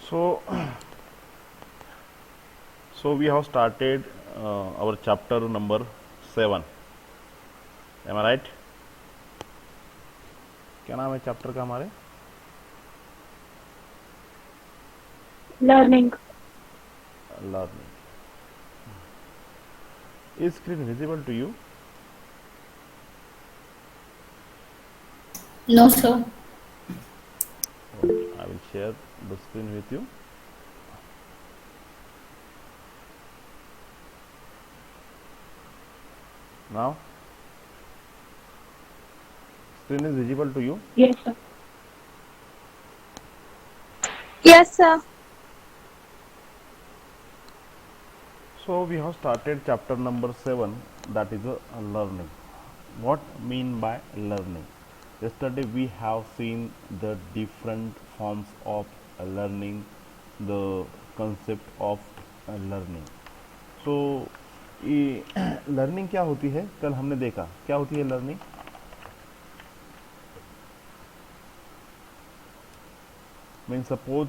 So, so we have started our chapter number 7. Am I right? क्या नाम है chapter का हमारे? Learning. Learning. Is screen visible to you? No, sir. Okay, I will share the screen with you. Now, screen is visible to you. Yes, sir. Yes, sir. So we have started chapter number 7, that is learning. What mean by learning? Yesterday we have seen the different forms of learning, the concept of learning. So ये learning क्या होती है? कल हमने देखा क्या होती है learning. Means suppose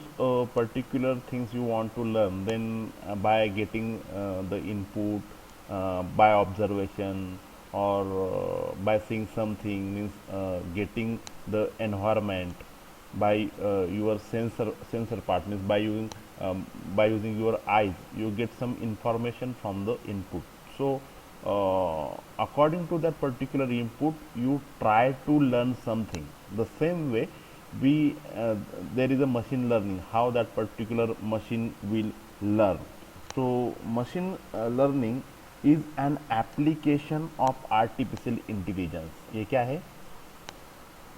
particular things you want to learn, then by getting the input by observation or by seeing something, means getting the environment by your sensor part, means by using your eyes you get some information from the input. So according to that particular input you try to learn something. The same way we there is a machine learning, how that particular machine will learn. So machine learning is an application of artificial intelligence. ये क्या है?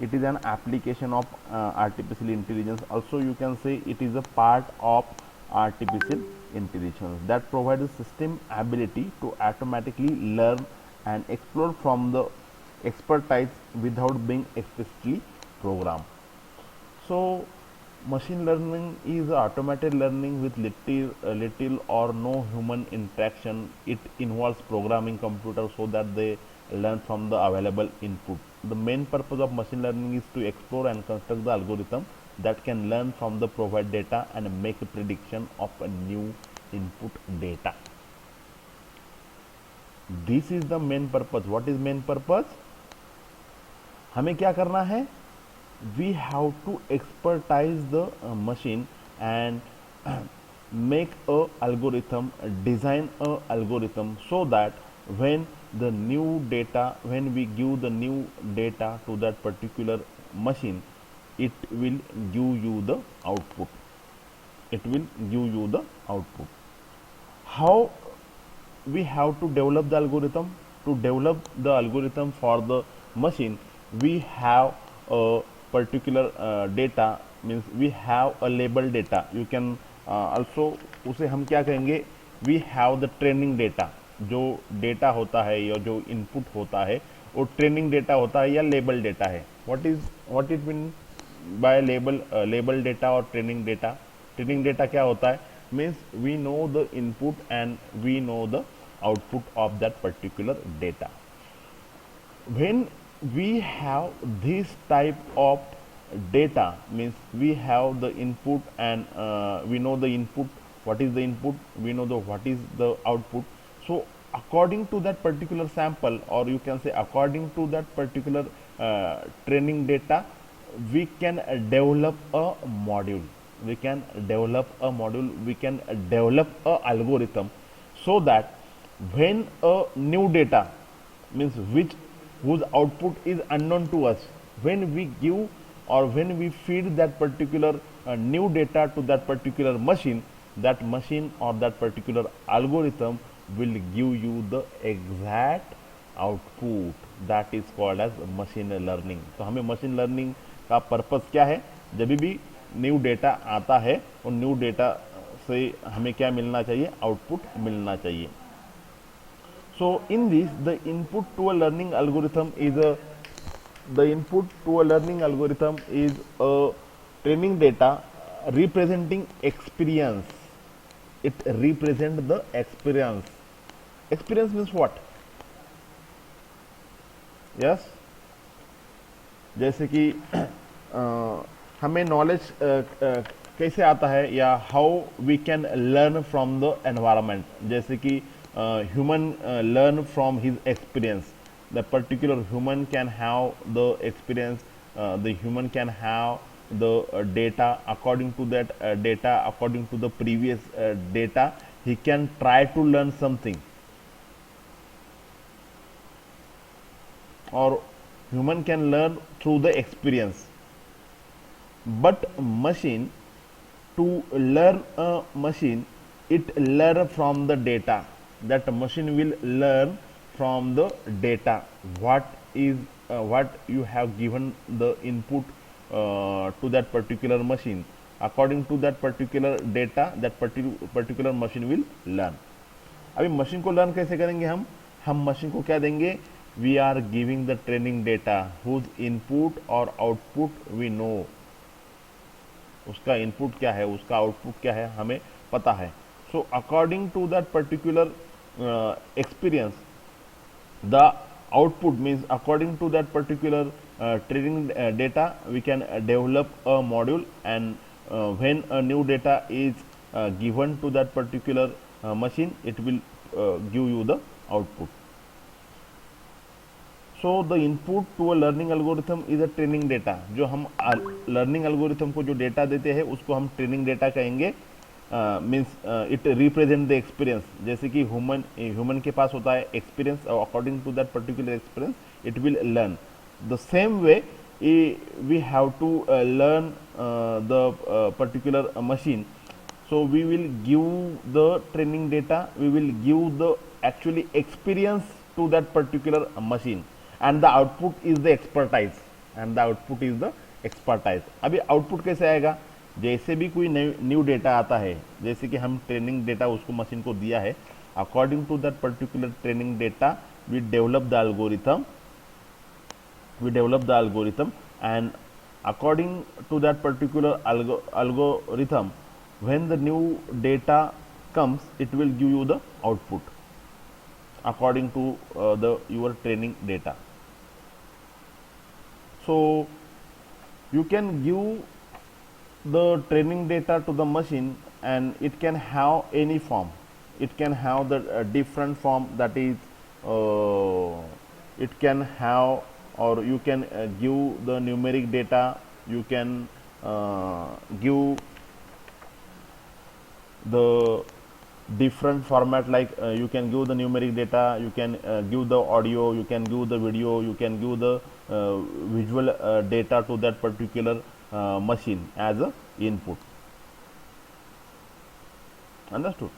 It is an application of artificial intelligence. Also you can say it is a part of artificial intelligence that provides a system ability to automatically learn and explore from the expertise without being explicitly programmed. So machine learning is automated learning with little or no human interaction. It involves programming computers so that they learn from the available input. The main purpose of machine learning is to explore and construct the algorithm that can learn from the provided data and make a prediction of a new input data. This is the main purpose. What is main purpose? हमें क्या करना है? We have to expertise the machine and make a algorithm, design a algorithm so that when the new data, when we give the new data to that particular machine, it will give you the output. It will give you the output. How we have to develop the algorithm? To develop the algorithm for the machine, we have a particular data, means we have a label data. You can also उसे हम क्या कहेंगे? We have the training data. जो data होता है या जो input होता है वो ट्रेनिंग डेटा होता है या लेबल डेटा है. What it mean by label data और ट्रेनिंग डेटा? ट्रेनिंग डेटा क्या होता है? Means we know the input and we know the output of that particular data. When we have this type of data, means we have the input and we know the input, what is the input, we know the what is the output. So according to that particular sample, or you can say according to that particular training data, we can develop a module, we can develop a module, we can develop a algorithm so that when a new data, means which whose output is unknown to us, when we give or when we feed that particular new data to that particular machine, that machine or that particular algorithm will give you the exact output. That is called as machine learning. तो हमें machine learning का purpose क्या है? जब भी new data आता है और न्यू डेटा से हमें क्या मिलना चाहिए? आउटपुट मिलना चाहिए. So in this, the input to a learning algorithm is a training data representing experience. It represents the experience. Experience means what? Yes, जैसे कि हमें नॉलेज कैसे आता है, या how we can learn from the environment, जैसे कि human learn from his experience, the particular human can have the experience, the human can have the data, according to that data, according to the previous data, he can try to learn something, or human can learn through the experience. But machine, to learn a machine, it learn from the data. That machine will learn from the data, what you have given the input to that particular machine. According to that particular data, that particular machine will learn. अभी machine को learn कैसे करेंगे हम machine को क्या देंगे, we are giving the training data whose input और output we know, उसका इनपुट क्या है, उसका आउटपुट क्या है, हमें पता है. So according to that particular experience, the output means according to that particular training data, we can develop a module, and when a new data is given to that particular machine, it will give you the output. So the input to a learning algorithm is a training data. जो हम learning algorithm को जो data देते हैं उसको हम training data कहेंगे. Means it represent the experience, जैसे कि ह्यूमन के पास होता है एक्सपीरियंस, और according to that particular experience it will learn. The same way we have to learn the particular machine. So we will give the training data, we will give the actually experience to that particular machine, and the output is the expertise, अभी output कैसे आएगा, जैसे भी कोई new data आता है, जैसे कि हम ट्रेनिंग डेटा उसको मशीन को दिया है, according to that particular training data we develop the algorithm, and according to that particular algorithm, when the new data comes, it will give you the output according to your training data. So you can give the training data to the machine, and it can have any form, it can have the different form, that is it can have, or you can give the numeric data, you can give the different format, like you can give the numeric data, you can give the audio, you can give the video, you can give the visual data to that particular machine as a input. Understood?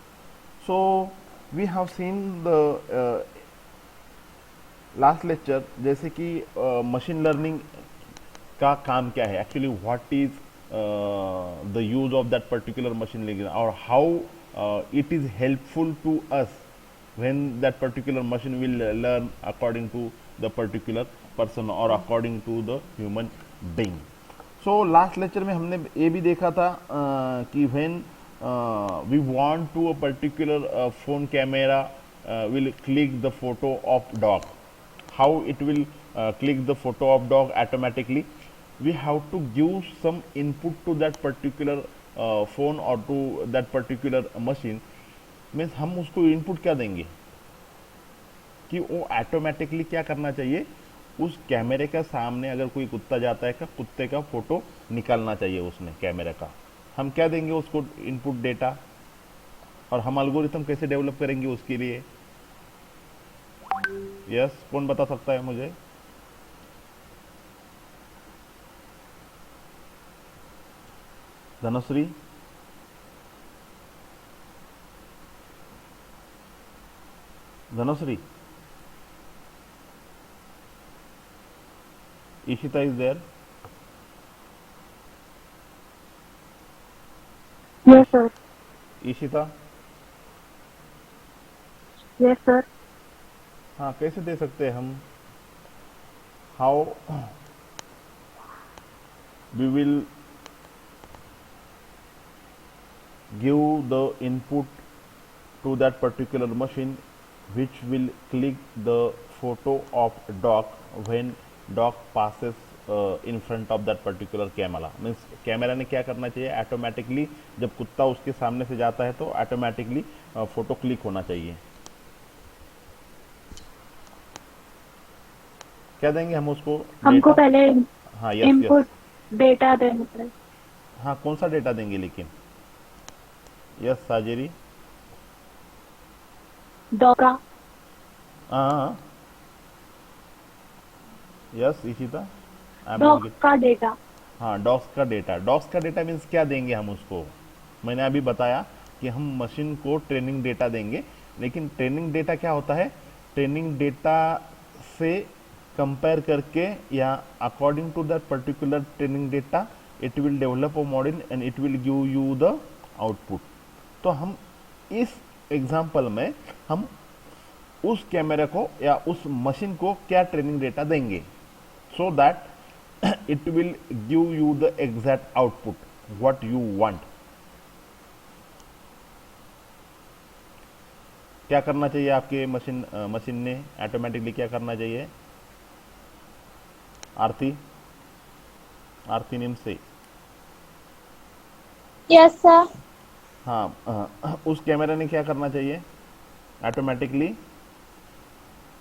So we have seen the last lecture, जैसे कि machine learning का काम क्या है, actually what is the use of that particular machine learning, और how it is helpful to us when that particular machine will learn according to the particular person or according to the human being. So last lecture में हमने ये भी देखा था कि when we want to a particular phone camera will click the photo of dog, how it will click the photo of dog automatically. We have to give some input to that particular phone or to that particular machine. Means हम उसको input क्या देंगे कि वो automatically क्या करना चाहिए, उस कैमरे का सामने अगर कोई कुत्ता जाता है, का कुत्ते का फोटो निकालना चाहिए उसने कैमरे का. हम क्या देंगे उसको इनपुट डेटा, और हम एल्गोरिथम कैसे डेवलप करेंगे उसके लिए. यस, कौन बता सकता है मुझे? Dhanashree, Dhanashree, Ishita is there? Yes, sir. Ishita? Yes, sir. हाँ, कैसे दे सकते हैं हम? How we will give the input to that particular machine which will click the photo of dog when dog passes in front of that particular camera. Means camera ने क्या करना चाहिए, automatically जब कुत्ता उसके सामने से जाता है तो ऑटोमेटिकली फोटो क्लिक होना चाहिए। क्या देंगे हम उसको, हमको डेटा। पहले हाँ यस यस। इनपुट डेटा देना पड़ेगा। हाँ कौन सा डेटा देंगे लेकिन, यस साजेरी। डॉग का हाँ yes Ishita, I am not dog get. का डेटा। हाँ डॉग्स का डेटा, डॉग्स का डेटा मीन्स क्या देंगे हम उसको। मैंने अभी बताया कि हम मशीन को ट्रेनिंग डेटा देंगे, लेकिन ट्रेनिंग डेटा क्या होता है, ट्रेनिंग डेटा से कंपेयर करके या according to that particular training data it will develop a model and it will give you the output. तो हम इस एग्जाम्पल में हम उस कैमरे को या उस मशीन को क्या ट्रेनिंग डेटा देंगे, so that it will give you the exact output what you want. क्या करना चाहिए आपके मशीन ने ऑटोमेटिकली क्या करना चाहिए, आरती, आरती नेम से। Yes sir. हाँ उस कैमरे ने क्या करना चाहिए ऑटोमेटिकली,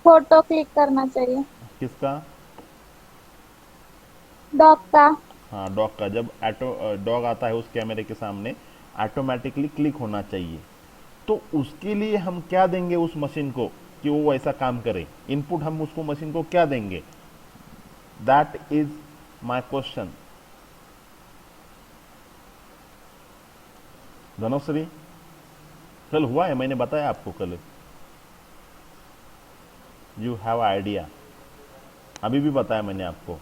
फोटो क्लिक करना चाहिए किसका, डॉग का। हाँ डॉग का। जब डॉग आता है उस कैमरे के सामने ऑटोमेटिकली क्लिक होना चाहिए। तो उसके लिए हम क्या देंगे उस मशीन को कि वो ऐसा काम करे, इनपुट हम उसको मशीन को क्या देंगे, दैट इज माय क्वेश्चन। धनोश्री, कल हुआ है, मैंने बताया आपको कल, यू हैव आइडिया, अभी भी बताया मैंने आपको।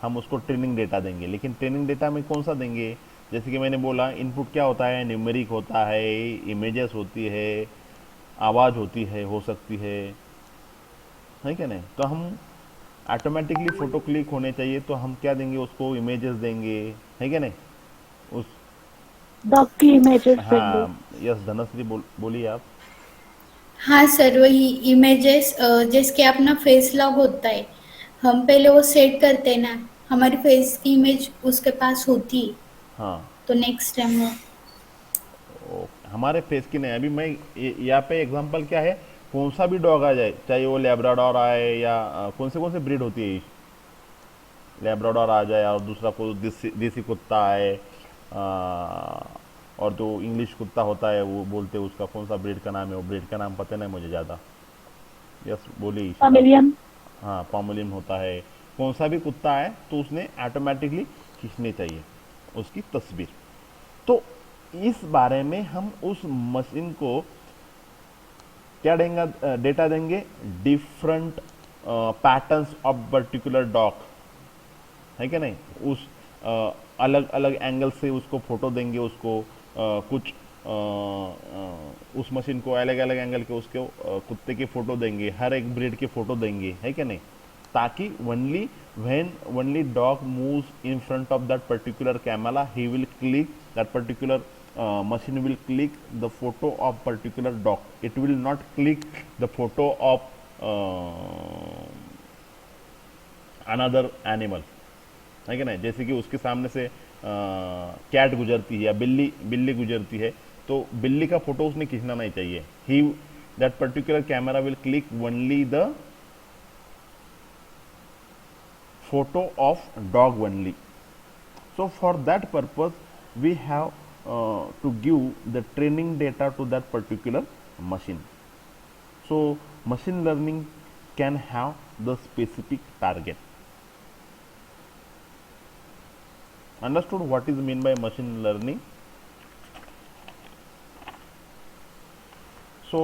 हम उसको ट्रेनिंग डेटा देंगे, लेकिन ट्रेनिंग डेटा में कौन सा देंगे, जैसे कि मैंने बोला इनपुट क्या होता है, न्यूमेरिक होता है, इमेजेस होती है, आवाज़ होती है, हो सकती है क्या नहीं। तो हम ऑटोमेटिकली फ़ोटो क्लिक होने चाहिए, तो हम क्या देंगे उसको, इमेजेस देंगे, है क्या नहीं उस। डॉग की इमेजेस देंगे। हाँ यस धनश्री बोलिए आप। हाँ सर, वही इमेजेस जिसके अपना फेस लॉग होता है, हम पहले वो सेट करते हैं ना, हमारी फेस की इमेज उसके पास होती है, हाँ तो नेक्स्ट टाइम वो। हमारे फेस की नहीं, अभी मैं यहाँ पे एग्जांपल क्या है, कौन सा भी डॉग आ जाए, चाहे वो लेब्राडोर आए या कौन से ब्रीड होती है, लेब्राडोर आ जाए और दूसरा कोई देसी कुत्ता आए, और जो इंग्लिश कुत्ता होता है वो बोलते हैं उसका कौन सा ब्रीड का नाम है, वो ब्रीड का नाम पता नहीं मुझे ज़्यादा। यस बोलिए इशिता। पमेलियन। हाँ पॉमलिन होता है, कौन सा भी कुत्ता है तो उसने ऑटोमेटिकली खींचनी चाहिए उसकी तस्वीर। तो इस बारे में हम उस मशीन को क्या देंगे, डेटा देंगे, different patterns of particular dog, है क्या नहीं, उस अलग अलग एंगल से उसको फोटो देंगे उसको, कुछ उस मशीन को अलग अलग एंगल के उसके कुत्ते के फोटो देंगे, हर एक ब्रीड के फोटो देंगे, है क्या नहीं, ताकि only when only dog moves in front of that particular camera he will click that particular machine will click the photo of particular dog, it will not click the photo of another animal, है कि नहीं। जैसे कि उसके सामने से cat गुजरती है या बिल्ली बिल्ली गुजरती है, तो बिल्ली का फोटो उसने खींचना नहीं चाहिए, ही that particular camera will click only the photo of dog only. So for that purpose we have to give the training data to that particular machine. So machine learning can have the specific target. Understood what is mean by machine learning? So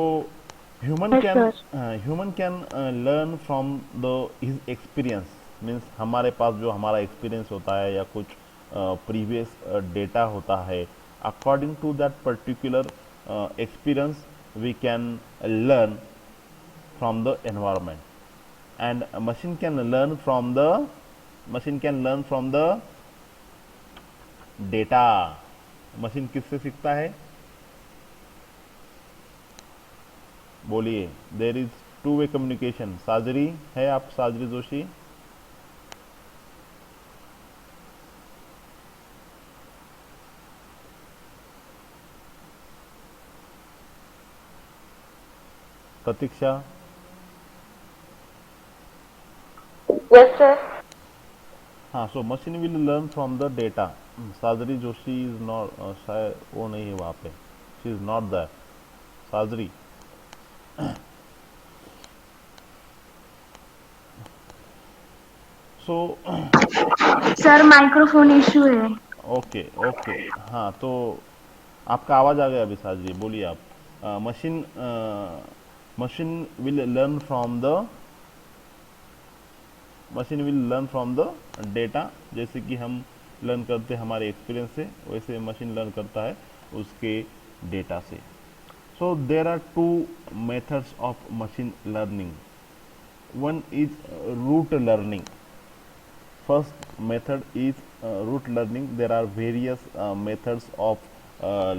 human Yes, can sir. learn from the his experience, means हमारे पास जो हमारा experience होता है या कुछ previous data होता है, according to that particular experience we can learn from the environment, and machine can learn from the data. Machine किससे सीखता है, बोलिए, there is two way communication. Sajri है आप, साजरी जोशी। Pratiksha, Yes, sir. हाँ, so machine will learn from the data. Sajri Joshi is not, शायद वो नहीं है वहाँ पे, शी इज नॉट दैट साजरी। सो सर माइक्रोफोन इशू है। ओके ओके, हाँ, तो आपका आवाज़ आ गया अभी साजरी, बोलिए आप। Machine machine will learn from the machine will learn from the data, जैसे कि हम लर्न करते हैं हमारे एक्सपीरियंस से, वैसे मशीन लर्न करता है उसके डेटा से। So there are two methods of machine learning. One is rote learning. First method is root learning. There are various methods of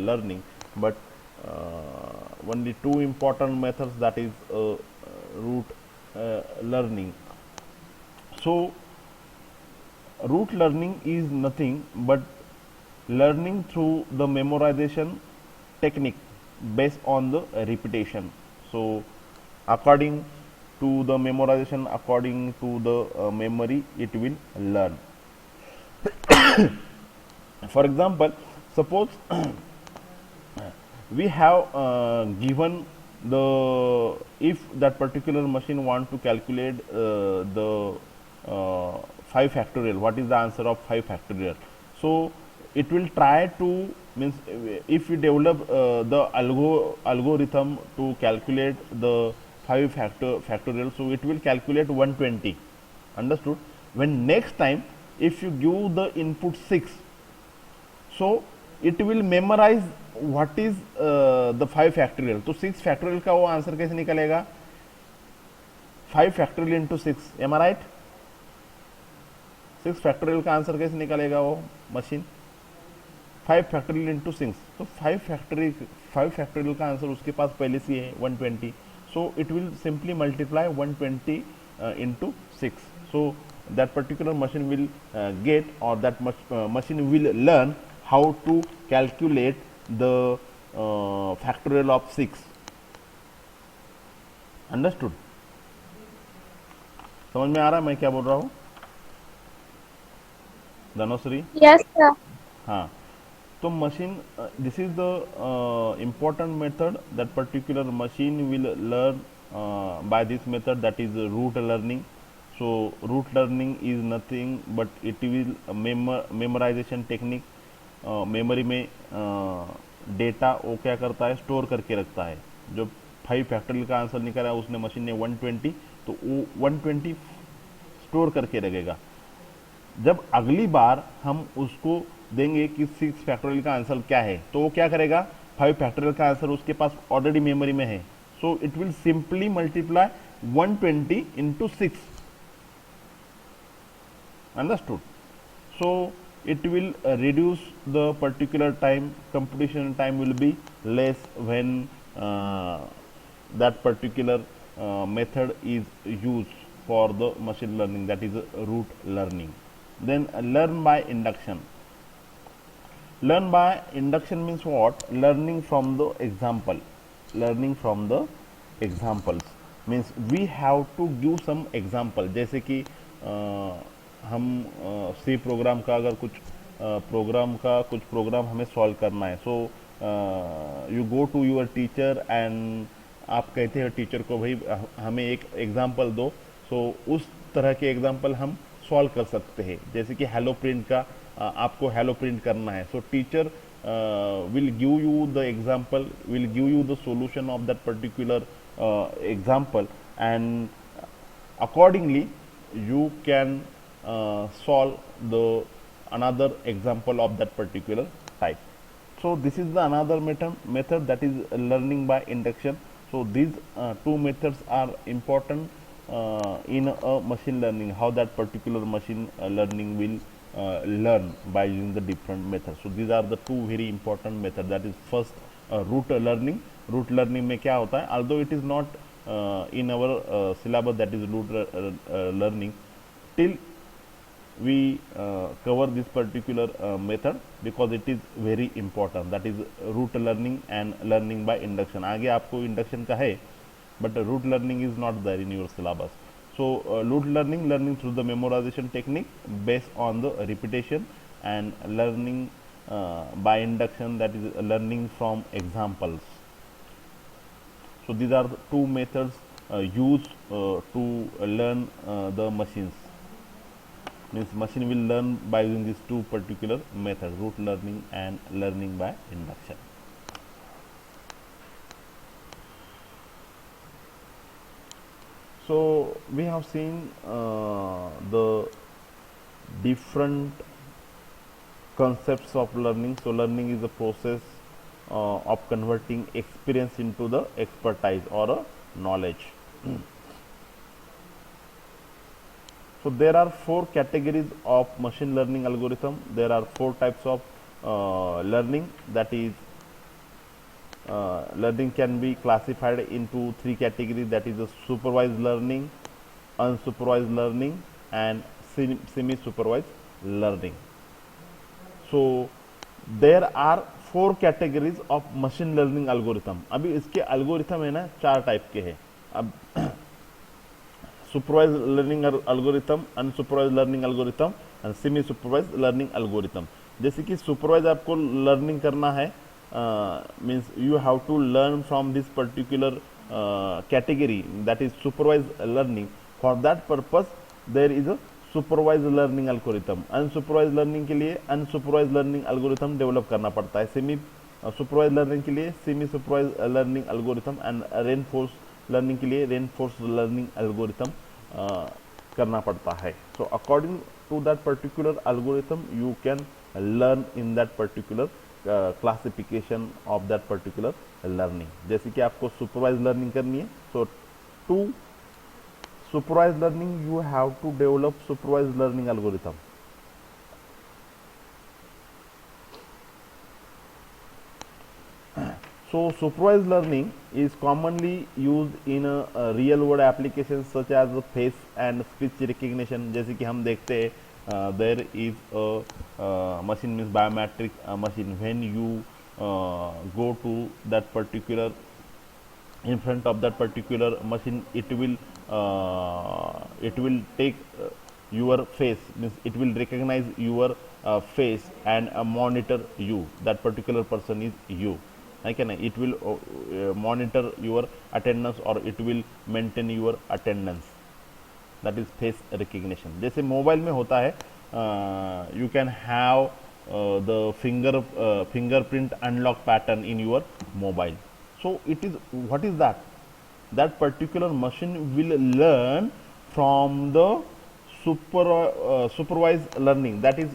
learning, but only two important methods, that is root learning. So root learning is nothing but learning through the memorization technique based on the repetition. So according to the memorization, according to the memory, it will learn. For example, suppose we have given the, if that particular machine want to calculate the 5 factorial, what is the answer of 5 factorial. So it will try to, means if we develop the algorithm to calculate the 5 factorial, so it will calculate 120. Understood? When next time if you give the input 6, so it will memorize what is the 5 factorial. तो 6 factorial का वो answer कैसे निकलेगा? 5 factorial into 6, am I right? 6 factorial का answer कैसे निकलेगा वो machine? 5 factorial into 6, तो 5 factorial का आंसर उसके पास पहले से है 120. So it will simply multiply 120 into 6. So that particular machine will get, or that machine will learn how to calculate the factorial of 6. Understood? समझ में आ रहा है मैं क्या बोल रहा हूँ धनोश्री? Yes, sir. हाँ, तो machine, this is the important method, that particular machine will learn by this method, that is root learning. So root learning is nothing but it will memorization technique. Memory में data वो क्या करता है, store करके रखता है। जो 5 factorial का आंसर निकाला उसने मशीन ने 120, तो वो 120 स्टोर करके रखेगा। जब अगली बार हम उसको देंगे कि 6 फैक्टोरियल का आंसर क्या है, तो वो क्या करेगा, 5 फैक्टोरियल का आंसर उसके पास ऑलरेडी मेमोरी में है। सो it will simply multiply 120 into 6। Understood? So it will reduce the particular time, computation time will be less when that particular method is used for the machine learning, that is root learning. Then learn by induction. Learn by induction means what? Learning from the example. Learning from the examples means we have to give some example. जैसे कि हम C program का अगर कुछ programme हमें solve करना है, so you go to your teacher and आप कहते हैं टीचर को भाई हमें एक एग्जांपल दो। सो उस तरह के एग्जांपल हम सॉल्व कर सकते हैं। जैसे कि हेलो प्रिंट का आपको हेलो प्रिंट करना है, सो teacher will give you the example, will give you the solution of that particular example, and accordingly you can solve the another example of that particular type. So this is the another method that is learning by induction. So these two methods are important in a machine learning, how that particular machine learning will learn by using the different methods. So these are the two very important methods. That is first root learning. Root learning में क्या होता है, although it is not in our syllabus, that is root learning, till we cover this particular method because it is very important, that is root learning and learning by induction. आगे आपको induction का है, but rote learning is not there in your syllabus. So rote learning through the memorization technique based on the repetition, and learning by induction, that is learning from examples. So these are the two methods used to learn the machines. Means machine will learn by using these two particular methods, rote learning and learning by induction. So we have seen the different concepts of learning. So learning is a process of converting experience into the expertise or a knowledge. So there are four categories of machine learning algorithm. There are four types of learning. That is, learning can be classified into three categories. That is the supervised learning, unsupervised learning, and semi-supervised learning. So there are four categories of machine learning algorithm. अभी इसके algorithm है ना चार type के हैं. अब supervise learning algorithm, unsupervise learning algorithm and semi supervise learning algorithm. जैसे कि सुपरवाइज आपको लर्निंग करना है, means you have to learn from this particular category, that is supervise learning. For that purpose there is a supervise learning algorithm. Unsupervise learning के लिए unsupervised learning algorithm develop करना पड़ता है. सेमी सुपरवाइज लर्निंग के लिए semi supervise learning algorithm, and reinforce learning के लिए reinforce learning algorithm करना पड़ता है. So according to that particular algorithm you can learn in that particular classification of that particular learning. जैसे कि आपको सुपरवाइज लर्निंग करनी है, so to supervised learning you have to develop supervised learning algorithm. So supervised learning is commonly used in real world applications such as face and speech recognition. जैसे कि हम देखते हैं there is a machine, means biometric machine. When you go to that particular, in front of that particular machine, it will take your face, means it will recognize your face and monitor you, that particular person is you. It will monitor your attendance or it will maintain your attendance. That is face recognition. जैसे mobile में होता है, you can have the fingerprint unlock pattern in your mobile. So it is, what is that? That particular machine will learn from the supervised learning. That is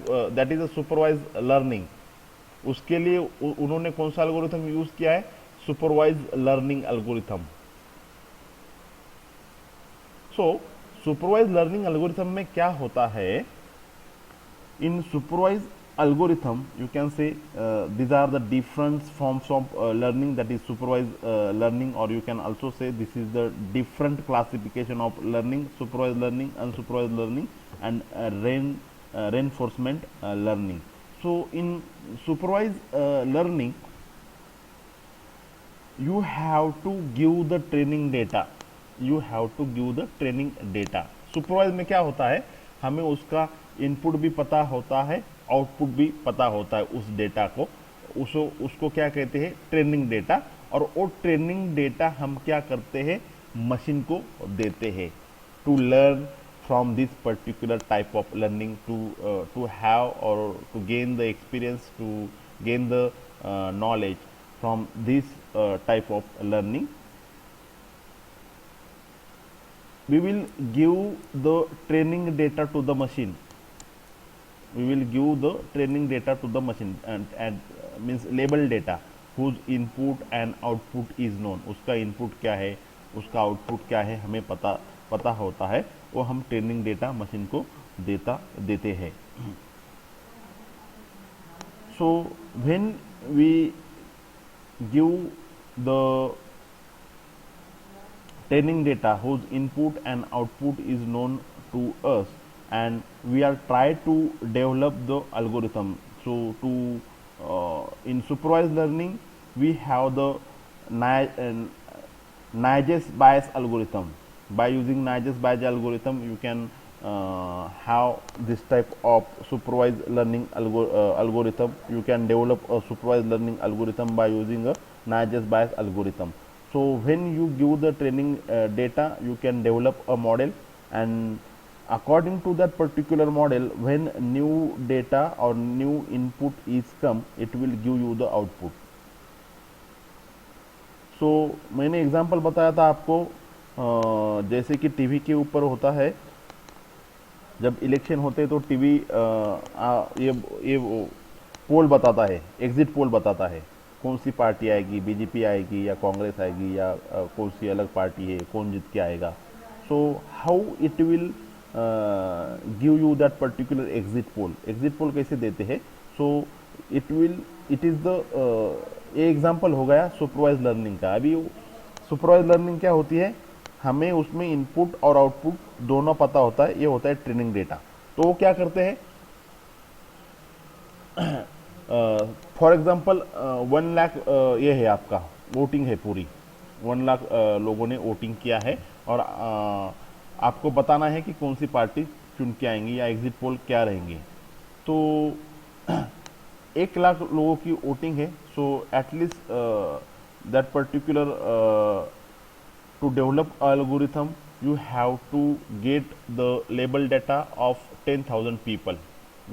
a supervised learning. उसके लिए उन्होंने कौन सा algorithm use किया है? Supervised learning algorithm. So supervised learning algorithm में क्या होता है? In supervised algorithm you can say these are the different forms of learning, that is supervised learning, or you can also say this is the different classification of learning: supervised learning, unsupervised learning, and reinforcement learning. So in supervised learning you have to give the training data. Supervise में क्या होता है? हमें उसका input भी पता होता है, आउटपुट भी पता होता है उस डेटा को. उसको क्या कहते हैं? Training data. और वो ट्रेनिंग डेटा हम क्या करते हैं? मशीन को देते हैं to learn from this particular type of learning, to have और to gain the experience, to gain the knowledge from this type of learning. We will give the training data to the machine. And means label data whose input and output is known. उसका input क्या है, उसका output क्या है, हमें पता होता है. वो हम ट्रेनिंग डेटा मशीन को देते हैं. So when we give the training data whose input and output is known to us, and we are try to develop the algorithm. So in supervised learning we have the Navier Bayes algorithm. By using Navier Bayes algorithm, you can have this type of supervised learning algorithm. You can develop a supervised learning algorithm by using a Navier Bayes algorithm. So when you give the training data, you can develop a model, and according to that particular model, when new data or new input is come, it will give you the output. सो मैंने example बताया था आपको, जैसे कि TV के ऊपर होता है, जब इलेक्शन होते हैं तो टीवी ये पोल बताता है, एग्जिट पोल बताता है, कौन सी पार्टी आएगी, बीजेपी आएगी या कांग्रेस आएगी या कौन सी अलग पार्टी है, कौन जीत के आएगा. So how it will give you that particular exit poll. Exit poll कैसे देते हैं? सो इट इज़ द ये एग्जाम्पल हो गया सुपरवाइज लर्निंग का. अभी सुपरवाइज लर्निंग क्या होती है? हमें उसमें इनपुट और आउटपुट दोनों पता होता है, ये होता है ट्रेनिंग डेटा. तो वो क्या करते हैं? फॉर एग्जांपल 1 लाख ये है आपका वोटिंग है पूरी, 1 लाख लोगों ने वोटिंग किया है, और आपको बताना है कि कौन सी पार्टी चुन के आएंगी या एग्जिट पोल क्या रहेंगे. तो 1 लाख लोगों की वोटिंग है. So at least that particular to develop algorithm you have to get the label data of 10,000 people.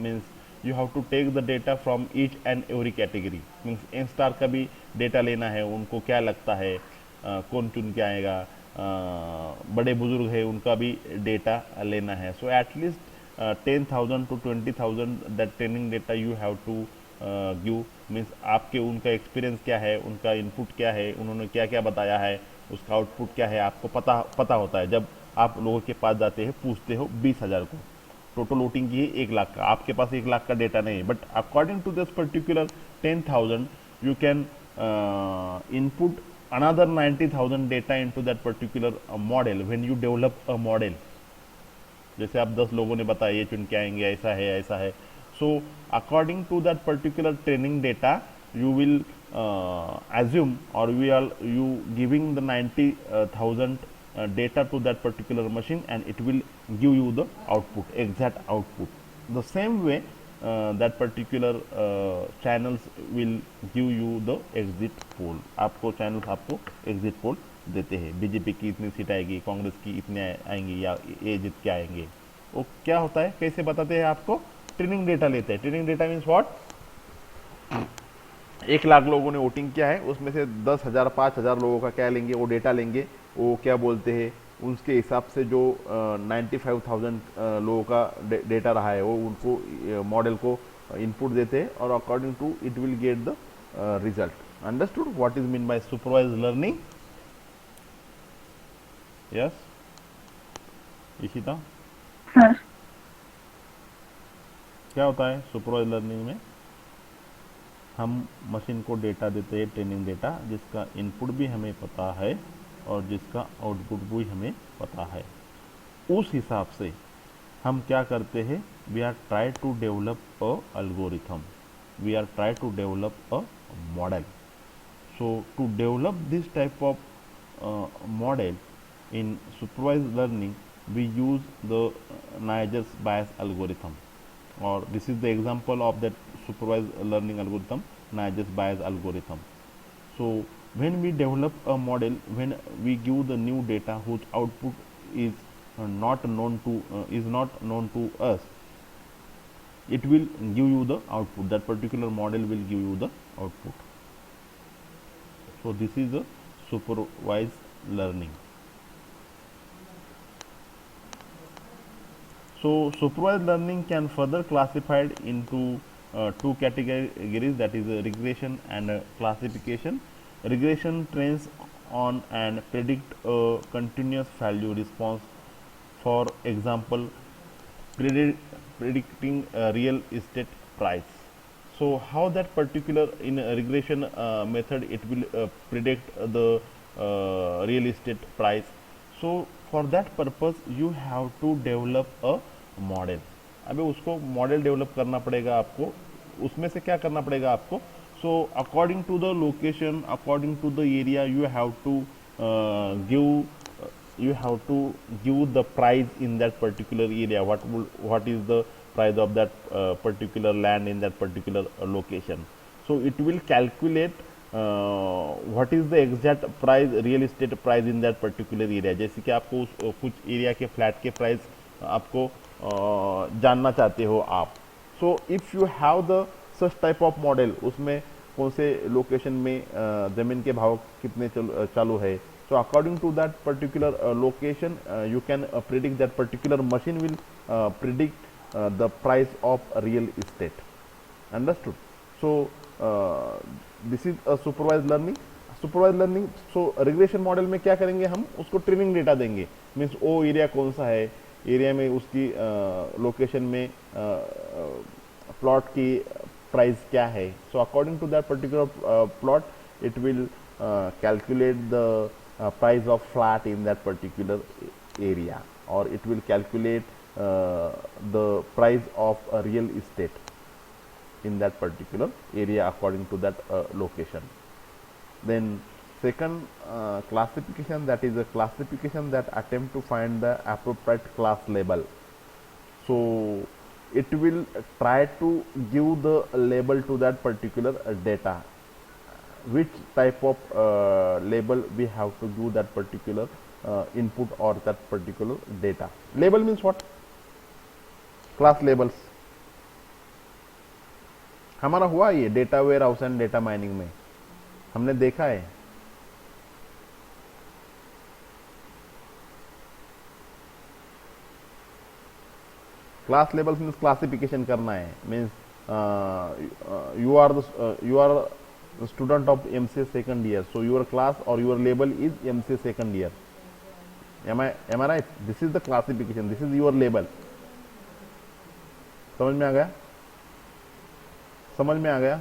Means you have to take the data from each and every category. Means n star का भी data लेना है, उनको क्या लगता है कौन चुन के आएगा, बड़े बुजुर्ग है उनका भी डेटा लेना है. So at least 10,000 to 20,000 that training data you have to give. Means आपके उनका एक्सपीरियंस क्या है, उनका इनपुट क्या है, उन्होंने क्या क्या बताया है, उसका आउटपुट क्या है, आपको पता होता है. जब आप लोगों के पास जाते हैं, पूछते हो 20,000 को, टोटल वोटिंग की है 1 लाख का, आपके पास 1 लाख का डेटा नहीं है, but according to this particular 10,000 you can input another 90,000 data into that particular model when you develop a model. जैसे आप 10 लोगों ने बताया ये चुन के आएंगे, ऐसा है ऐसा है. So according to that particular training data you will assume, or you giving the 90,000 data to that particular machine, and it will give you the output, exact output. The same way that particular channels will give you the exit poll. आपको channels आपको exit poll देते हैं, BJP की इतनी seat आएगी, कांग्रेस की इतने आएंगी या ये जीत के आएंगे. वो क्या होता है, कैसे बताते हैं आपको? ट्रेनिंग डेटा लेते हैं. Training data means what? 1 lakh लोगों ने वोटिंग किया है, उसमें से 10,000 5,000 लोगों का क्या लेंगे, वो डेटा लेंगे, वो क्या बोलते हैं, उसके हिसाब से जो 95,000 लोगों का डेटा रहा है वो उनको मॉडल को इनपुट देते हैं, और according to it will get the result. Understood what is mean by supervised learning? Yes Ishita, sir क्या होता है सुपरवाइज्ड लर्निंग में? हम मशीन को डेटा देते हैं, ट्रेनिंग डेटा, जिसका इनपुट भी हमें पता है और जिसका आउटपुट भी हमें पता है. उस हिसाब से हम क्या करते हैं? We are try to develop a algorithm, we are try to develop a model. So to develop this type of model in supervised learning we use the Navier Bayes algorithm, or this is the example of that supervised learning algorithm, Navier Bayes algorithm. So when we develop a model, when we give the new data whose output is not known to us, it will give you the output. That particular model will give you the output. So this is the supervised learning. So supervised learning can further classified into 2 categories, that is regression and classification. Regression trains on and predict a continuous value response. For example, predicting a real estate price. So how that particular in a regression method it will predict the real estate price. So for that purpose you have to develop a model. अभी उसको model develop करना पड़ेगा आपको. उसमें से क्या करना पड़ेगा आपको? So according to the location, according to the area, you have to give you have to give the price in that particular area. What is the price of that particular land in that particular location? So it will calculate what is the exact price, real estate price in that particular area. जैसे कि आपको कुछ area के flat के price आपको जानना चाहते हो आप. So if you have the such type of model, उसमें कौन से लोकेशन में जमीन के भाव कितने चालू है. So according to that particular location, you can predict, that particular machine will predict the price of real estate. Understood? So this is a supervised learning. Supervise learning. So regression model में क्या करेंगे, हम उसको training data देंगे. Means वो area कौन सा है, एरिया में उसकी लोकेशन में प्लॉट की प्राइस क्या है. So according to that particular plot it will calculate the price of flat in that particular area, or it will calculate the price of a real estate in that particular area according to that location. Then second classification, that is a classification that attempt to find the appropriate class label. So it will try to give the label to that particular data. Which type of label we have to give that particular input or that particular data. Label means what? Class labels. हमारा हुआ ये data warehouse and data mining में हमने देखा है. Class labels means classification करना है. Means you are student of MCA second year, so your class or your label is MCA second year. Am I right? This is the classification, this is your label. समझ में आ गया? समझ में आ गया?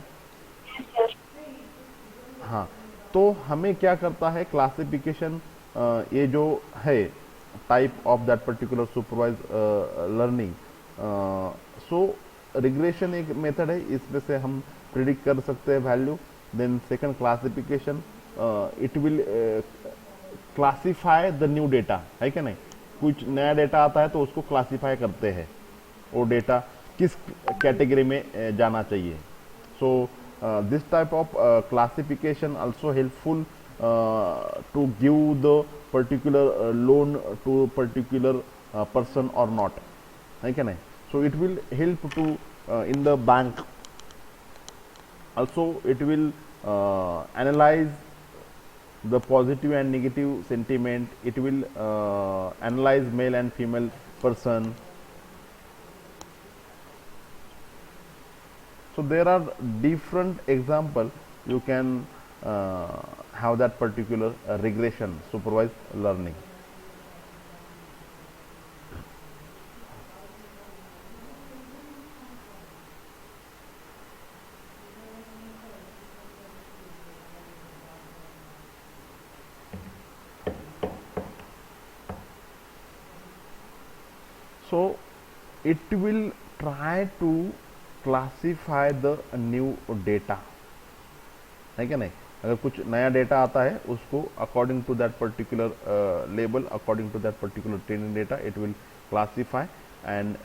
हाँ. तो हमें क्या करता है क्लासिफिकेशन, ये जो है type of that particular supervise learning. So regression एक मेथड है, इसमें से हम प्रिडिक्ट कर सकते हैं value. Then second classification, it will classify the new data, है क्या नहीं. कुछ नया डेटा आता है तो उसको क्लासीफाई करते हैं, वो डेटा किस कैटेगरी में जाना चाहिए. So this type of classification also helpful to give the particular loan to particular person और नॉट, है क्या नहीं. So it will help to in the bank. Also it will analyze the positive and negative sentiment. It will analyze male and female person. So there are different example you can have that particular regression supervised learning. So it will try to classify the new data, है क्या नहीं. अगर कुछ नया data आता है उसको according to that particular label, according to that particular training data, it will classify and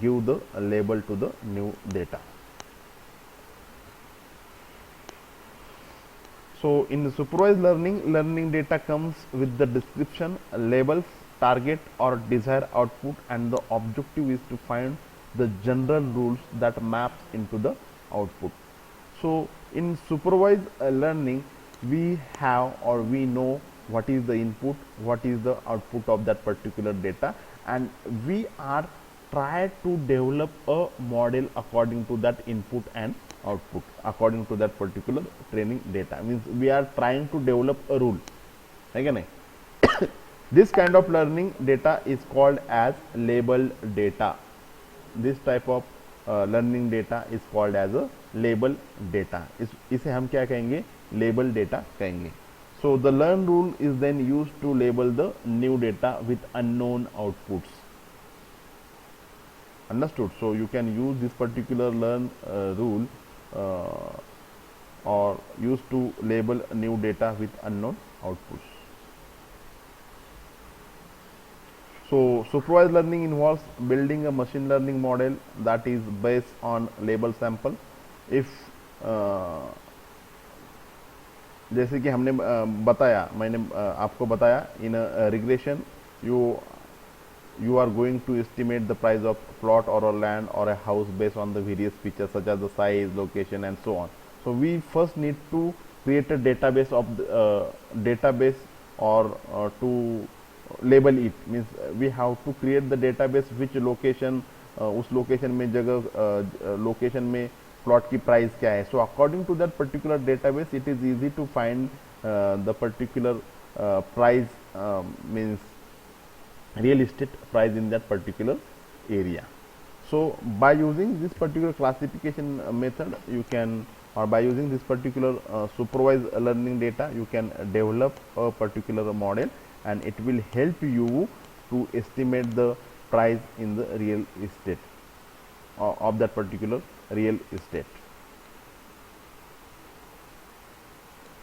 give the label to the new data. So in the supervised learning, learning data comes with the description, labels, target or desired output, and the objective is to find the general rules that maps into the output. So in supervised learning, we have or we know what is the input, what is the output of that particular data, and we are try to develop a model according to that input and output, according to that particular training data. Means we are trying to develop a rule, है क्या नहीं. This kind of learning data is called as labeled data. This type of learning data is called as a label data. इसे हम क्या कहेंगे, label data कहेंगे. So the learn rule is then used to label the new data with unknown outputs. Understood? So you can use this particular learn rule or used to label new data with unknown outputs. So supervised learning involves building a machine learning model that is based on label sample. If जैसे कि हमने बताया, मैंने आपको बताया, इन regression you are going to estimate the price of plot or a land or a house based on the various features such as the size, location, and so on. So we first need to create a database of the, database or to label it, means we have to create the database which location, उस location में जगह location में plot की price क्या है. So according to that particular database, it is easy to find the particular price, means real estate price in that particular area. So by using this particular classification method, you can, or by using this particular supervised learning data, you can develop a particular model, and it will help you to estimate the price in the real estate of that particular real estate.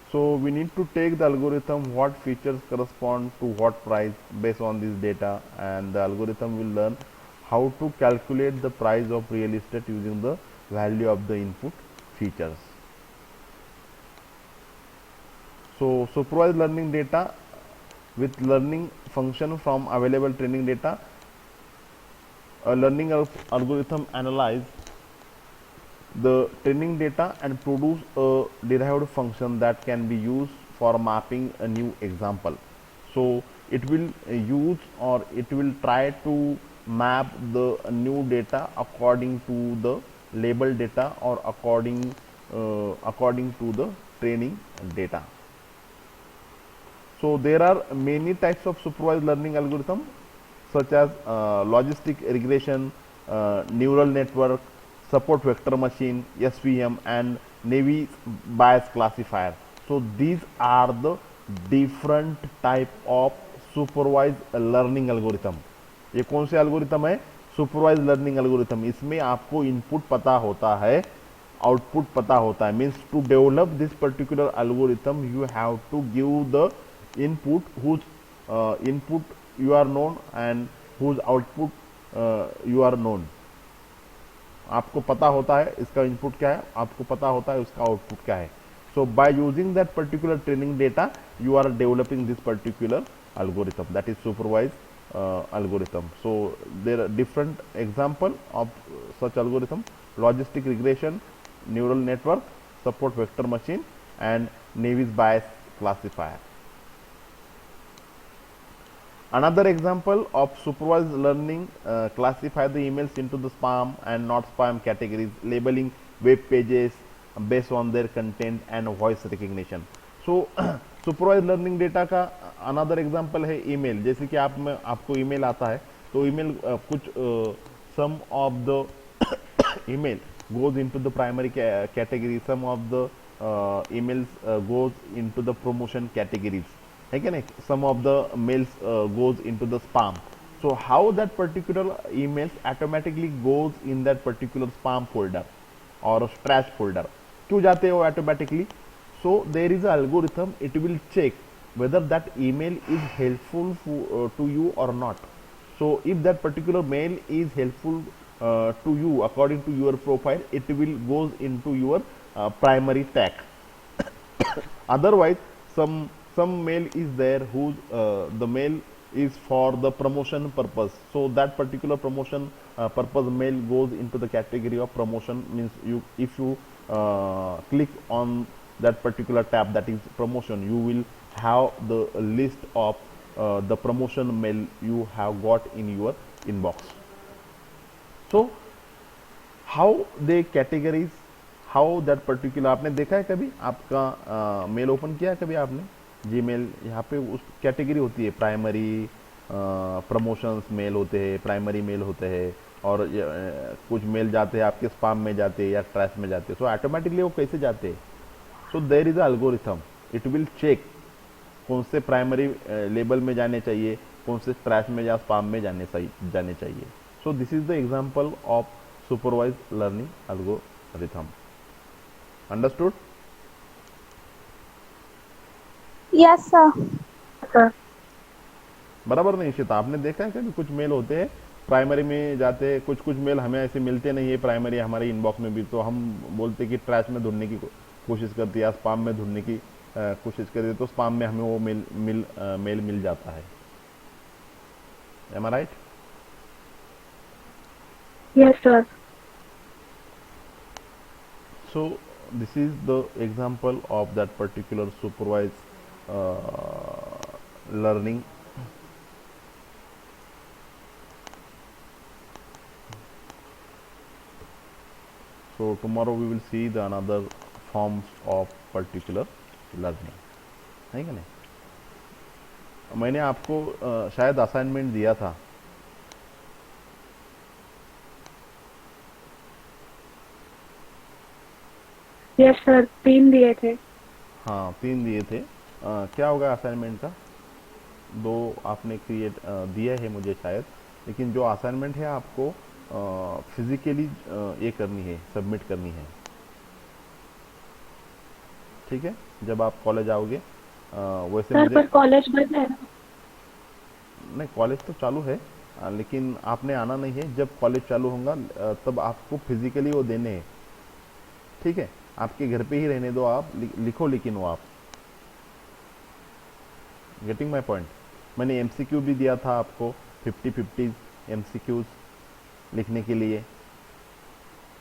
So we need to take the algorithm what features correspond to what price based on this data, and the algorithm will learn how to calculate the price of real estate using the value of the input features. So supervised learning data with learning function from available training data, a learning algorithm analyze the training data and produce a derived function that can be used for mapping a new example. So it will use, or it will try to map the new data according to the label data, or according to the training data. So there are many types of supervised learning algorithm, such as logistic regression, neural network, support vector machine, SVM, and Navier Bayes classifier. So these are the different type of supervised learning algorithm. ये कौन से algorithm है? Supervised learning algorithm. इसमें आपको input पता होता है, output पता होता है. Means to develop this particular algorithm, you have to give the input whose input you are known and whose output you are known. आपको पता होता है इसका इनपुट क्या है, आपको पता होता है उसका आउटपुट क्या है. So by using that particular training data, you are developing this particular algorithm, that is supervised algorithm. So there are different example of such algorithm: logistic regression, neural network, support vector machine, and Navier Bayes classifier. Another example of supervised learning, classify the emails into the spam and not spam categories, labeling web pages based on their content and voice recognition. So supervised learning data का another example है email. जैसे कि आपको email आता है, तो email कुछ some of the email goes into the primary category, some of the emails goes into the promotion categories. Okay, some of the mails goes into the spam. So how that particular emails automatically goes in that particular spam folder or trash folder? क्यों जाते हो automatically? So there is an algorithm. It will check whether that email is helpful to you or not. So if that particular mail is helpful to you according to your profile, it will goes into your primary tag. Otherwise, some mail is there whose the mail is for the promotion purpose. So that particular promotion purpose mail goes into the category of promotion. Means if you click on that particular tab, that is promotion, you will have the list of the promotion mail you have got in your inbox. So how they categorize, how that particular, आपने देखा है कभी आपका mail open किया है कभी आपने Gmail? यहाँ पे उस कैटेगरी होती है, प्राइमरी प्रमोशंस मेल होते हैं, प्राइमरी मेल होते हैं, और कुछ मेल जाते हैं आपके स्पैम में जाते हैं या ट्रैश में जाते हैं. सो ऑटोमेटिकली वो कैसे जाते हैं? So there is a algorithm, it will check कौन से प्राइमरी लेबल में जाने चाहिए, कौन से ट्रैश में या स्पैम में जाने चाहिए. So this is the example of supervised learning algorithm. Understood? Yes, sir. Sir. बराबर नहीं इशिता, आपने देखा है कभी कुछ मेल होते हैं प्राइमरी में जाते हैं, कुछ कुछ मेल हमें ऐसे मिलते नहीं है प्राइमरी हमारे इनबॉक्स में भी, तो हम बोलते हैं कि ट्रैश में ढूंढने की कोशिश करती है या स्पाम में ढूंढने की कोशिश करती है, तो स्पाम में हमें वो मेल मिल जाता है। M I right? Yes, sir. So this is the example of that particular supervised learning. So tomorrow we will see the another forms of particular learning, है कि नहीं? मैंने आपको शायद असाइनमेंट दिया था। Yes, sir. 3 दिए थे। हाँ 3 दिए थे। क्या होगा असाइनमेंट का? 2 आपने क्रिएट दिया है मुझे शायद, लेकिन जो असाइनमेंट है आपको फिजिकली ये करनी है, सबमिट करनी है, ठीक है? जब आप कॉलेज आओगे वैसे सर मुझे पर कॉलेज बंद है ना? नहीं, कॉलेज तो चालू है लेकिन आपने आना नहीं है। जब कॉलेज चालू होगा तब आपको फिजिकली वो देने हैं, ठीक है? आपके घर पे ही रहने दो, आप लिखो लेकिन वो आप गेटिंग माई पॉइंट। मैंने एमसीक्यू भी दिया था आपको 50-50 एमसीक्यूज लिखने के लिए।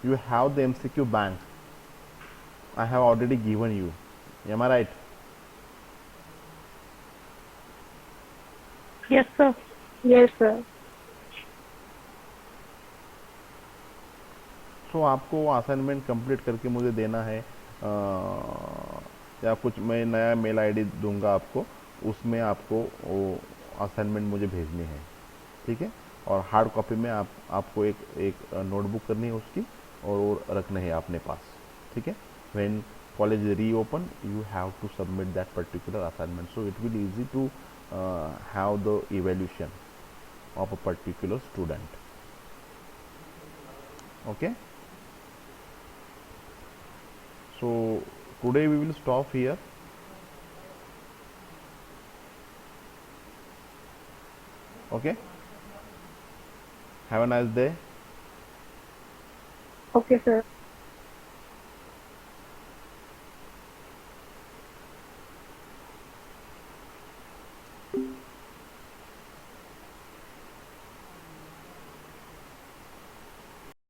You have the MCQ bank, I have already given you, am I right? Yes, sir. Yes, sir. So आपको वो असाइनमेंट कंप्लीट करके मुझे देना है या कुछ मैं नया मेल आईडी दूंगा आपको, उसमें आपको वो असाइनमेंट मुझे भेजनी है, ठीक है? और हार्ड कॉपी में आपको एक नोटबुक करनी है उसकी, और वो रखना है अपने पास, ठीक है? When college reopen you have to submit that particular assignment, so it will easy to have the evaluation of a particular student. Okay, so today we will stop here. Okay, have a nice day. Okay, sir.